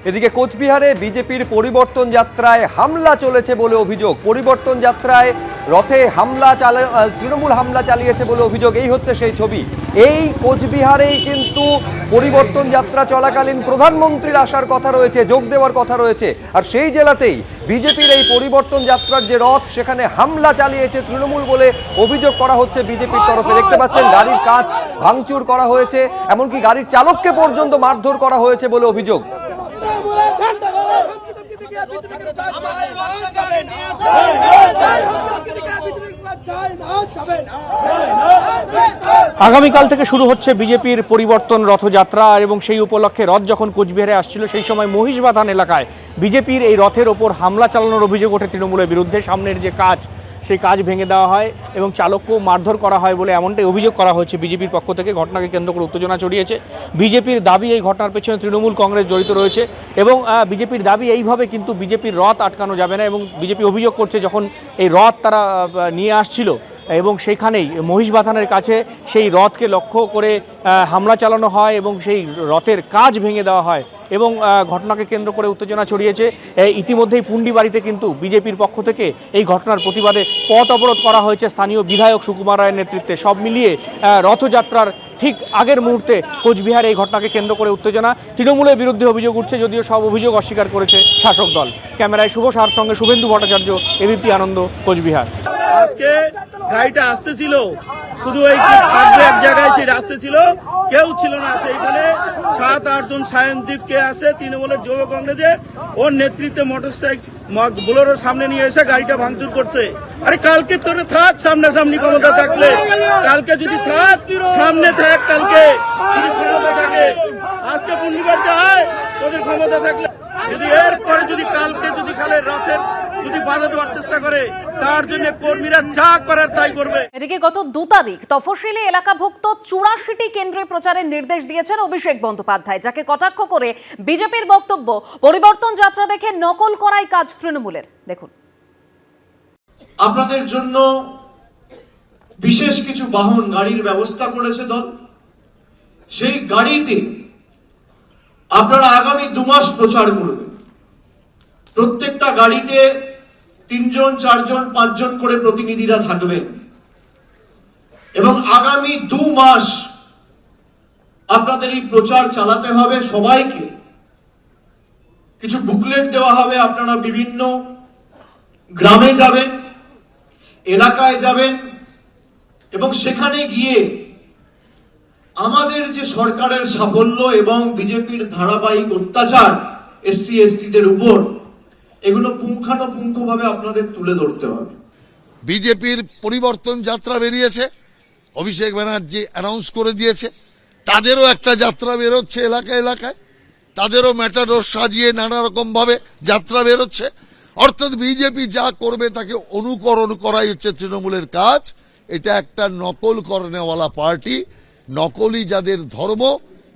এদিকে কোচবিহারে বিজেপির পরিবর্তন যাত্রায় হামলা চলেছে বলে অভিযোগ। পরিবর্তন যাত্রায় রথে তৃণমূল হামলা চালিয়েছে বলে অভিযোগ। এই হচ্ছে সেই ছবি। এই কোচবিহারেই কিন্তু পরিবর্তন যাত্রা চলাকালীন প্রধানমন্ত্রীর আসার কথা রয়েছে, যোগ দেওয়ার কথা রয়েছে। আর সেই জেলাতেই বিজেপির এই পরিবর্তন যাত্রার যে রথ, সেখানে হামলা চালিয়েছে তৃণমূল বলে অভিযোগ করা হচ্ছে বিজেপির তরফে। দেখতে পাচ্ছেন গাড়ির কাঁচ ভাঙচুর করা হয়েছে, এমনকি গাড়ির চালককে পর্যন্ত মারধর করা হয়েছে বলে অভিযোগ। আগামীকাল থেকে শুরু হচ্ছে বিজেপির পরিবর্তন রথযাত্রা, এবং সেই উপলক্ষে রথ যখন কোচবিহারে আসছিল সেই সময় মহিষবাথান এলাকায় বিজেপির এই রথের ওপর হামলা চালানোর অভিযোগ ওঠে তৃণমূলের বিরুদ্ধে। সামনের যে কাজ, সেই কাজ ভেঙে দেওয়া হয় এবং চালককেও মারধর করা হয় বলে এমনটাই অভিযোগ করা হয়েছে বিজেপির পক্ষ থেকে। ঘটনাকে কেন্দ্র করে উত্তেজনা ছড়িয়েছে। বিজেপির দাবি এই ঘটনার পেছনে তৃণমূল কংগ্রেস জড়িত রয়েছে, এবং বিজেপির দাবি এইভাবে কিন্তু বিজেপির রথ আটকানো যাবে না। এবং বিজেপি অভিযোগ করছে যখন এই রথ তারা নিয়ে আসছিল এবং সেখানেই মহিষবাথানের কাছে সেই রথকে লক্ষ্য করে হামলা চালানো হয় এবং সেই রথের কাজ ভেঙে দেওয়া হয়, এবং ঘটনাকে কেন্দ্র করে উত্তেজনা ছড়িয়েছে। ইতিমধ্যেই পুন্ডিবাড়িতে কিন্তু বিজেপির পক্ষ থেকে এই ঘটনার প্রতিবাদে পথ অবরোধ করা হয়েছে স্থানীয় বিধায়ক সুকুমার রায়ের নেতৃত্বে। সব মিলিয়ে রথযাত্রার ঠিক আগের মুহূর্তে কোচবিহারে এই ঘটনাকে কেন্দ্র করে উত্তেজনা। তৃণমূলের বিরুদ্ধে অভিযোগ উঠছে, যদিও সব অভিযোগ অস্বীকার করেছে শাসক দল। ক্যামেরায় শুভ সাহার সঙ্গে শুভেন্দু ভট্টাচার্য, এবিপি আনন্দ, কোচবিহার। আজকে গাড়িটা আসতেছিল, শুধু এই থাকবে এক জায়গায়, সেই রাস্তা ছিল, কেউ ছিল না। সেইখানে 7-8 জন সায়নদীপকে আসে তৃণমূলের যুব কংগ্রেসে, ওর নেতৃত্বে মোটরসাইকেল বোলেরোর সামনে নিয়ে এসে গাড়িটা ভাঙচুর করছে। আরে কালকে তোরে থাক সামনাসামনি ক্ষমতা থাকলে, কালকে যদি থাক সামনে থাক, কালকে যদি ক্ষমতা থাকে, আজকে পুন্ডিবাড়িতে হয় তোদের ক্ষমতা থাকলে। যদি এরপরে যদি কালকে যদি খালে রাতের যদি বাধা দেওয়ার চেষ্টা করে, তার জন্য কর্মীরা যা করার তাই করবে। এদিকে গত 2 তারিখ তফসিলি এলাকাভুক্ত 84টি কেন্দ্রে প্রচারের নির্দেশ দিয়েছেন অভিষেক বন্দ্যোপাধ্যায়, যাকে কটাক্ষ করে বিজেপির বক্তব্য পরিবর্তন যাত্রা দেখে নকল করাই কাজ তৃণমূলের। দেখুন, আপনাদের জন্য বিশেষ কিছু বাহন গাড়ির ব্যবস্থা করেছে দল। সেই গাড়িতে আপনারা আগামী 2 মাস প্রচার করবেন। প্রত্যেকটা গাড়িতে 3 জন 4 জন 5 জন করে প্রতিনিধিরা থাকবেন, এবং আগামী 2 মাস আপনাদের এই প্রচার চালাতে হবে। সবাইকে কিছু বুকলেট দেওয়া হবে। আপনারা বিভিন্ন গ্রামে যাবেন, এলাকায় যাবেন, এবং সেখানে গিয়ে আমাদের যে সরকারের সাফল্য এবং বিজেপির ধারাবাহিক অত্যাচার এসসি এসটিদের উপর, এগুলো পুঙ্খানুপুঙ্খভাবে আপনাদের তুলে ধরতে হবে। বিজেপির পরিবর্তন যাত্রা বেরিয়েছে, অভিষেক ব্যানার্জি অ্যানাউন্স করে দিয়েছে। তাদেরও একটা যাত্রা বেরোচ্ছে এলাকায় এলাকায়, তাদেরও ম্যাটাডোর সাজিয়ে নানা রকম ভাবে যাত্রা বেরোচ্ছে। অর্থাৎ বিজেপি যা করবে তাকে অনুকরণ করাই হচ্ছে তৃণমূলের কাজ। এটা একটা নকল করনেওয়ালা পার্টি। নকলি যাদের ধর্ম,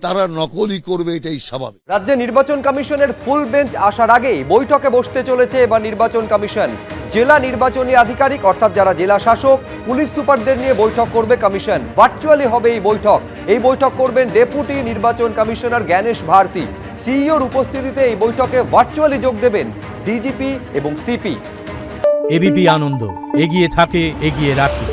তারা নকলই করবে, এটাই স্বাভাবিক। রাজ্যে নির্বাচন কমিশনের ফুল বেঞ্চ আসার আগেই বৈঠকে বসতে চলেছে এবার নির্বাচন কমিশন। জেলা নির্বাচনী আধিকারিক অর্থাৎ যারা জেলা শাসক, পুলিশ সুপারদের নিয়ে বৈঠক করবে কমিশন। ভার্চুয়ালি হবে এই বৈঠক। এই বৈঠক করবেন ডেপুটি নির্বাচন কমিশনার জ্ঞানেশ ভারতী। সিইওর উপস্থিতিতে এই বৈঠকে ভার্চুয়ালি যোগ দেবেন ডিজিপি এবং সিপি। এবিপি আনন্দ, এগিয়ে থাকে, এগিয়ে রাখে।